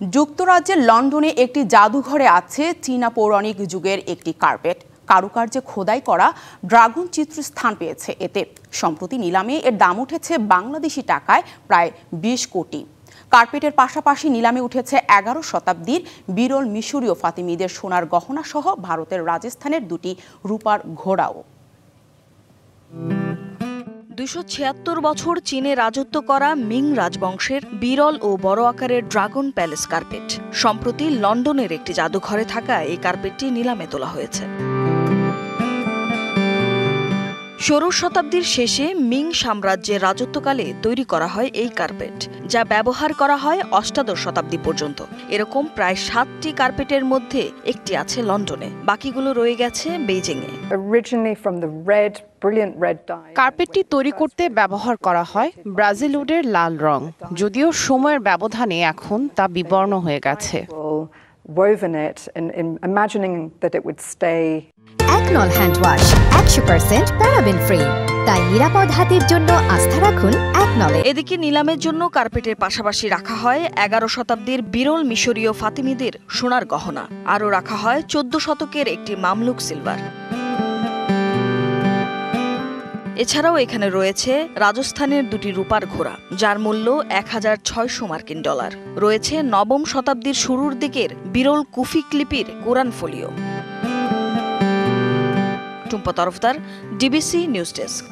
যুক্তরাজ্যের লন্ডনে একটি জাদুঘরে আছে চীনা পৌরাণিক যুগের একটি কার্পেট। কারুকার্যে খোদাই করা ড্রাগন চিত্র স্থান পেয়েছে এতে। সম্প্রতি নিলামে এর দাম উঠেছে বাংলাদেশি টাকায় প্রায় ২০ কোটি। কার্পেটের পাশাপাশি নিলামে উঠেছে ১১ শতাব্দীর বিরল মিশরীয় ফাতিমিদের সোনার গহনা সহ ভারতের রাজস্থানের দুটি রূপার ঘোড়াও। ২৭৬ বছর চীনে রাজত্ব করা মিং রাজবংশের বিরল ও বড় আকারের ড্রাগন প্যালেস কার্পেট সম্প্রতি লন্ডনের একটি জাদুঘরে থাকা এই কার্পেটটি নিলামে তোলা হয়েছে। ১৬ শতাব্দীর শেষে মিং সাম্রাজ্যের রাজত্বকালে তৈরি করা হয় এই কার্পেট, যা ব্যবহার করা হয় অষ্টাদশ শতাব্দী পর্যন্ত। এরকম প্রায় ৭টি কার্পেটের মধ্যে একটি আছে লন্ডনে, বাকিগুলো রয়ে গেছে বেইজিংয়ে। কার্পেটটি তৈরি করতে ব্যবহার করা হয় ব্রাজিল উডের লাল রং, যদিও সময়ের ব্যবধানে এখন তা বিবর্ণ হয়ে গেছে। একনল হ্যান্ড ওয়াশ ১০০% প্যারাবেন ফ্রি, তাই নিরাপদ হাতের জন্য আস্থা রাখুন একনলে। এদিকে নিলামের জন্য কার্পেটের পাশাপাশি রাখা হয় ১১ শতাব্দীর বিরল মিশরীয় ফাতিমিদের সোনার গহনা। আরও রাখা হয় ১৪ শতকের একটি মামলুক সিলভার। এছাড়াও এখানে রয়েছে রাজস্থানের দুটি রূপার ঘোড়া, যার মূল্য $১,৬০০ রয়েছে নবম শতাব্দীর শুরুর দিকের বিরল কুফিক লিপির কোরআন folio. Tumpa Tarafdar, DBC news desk.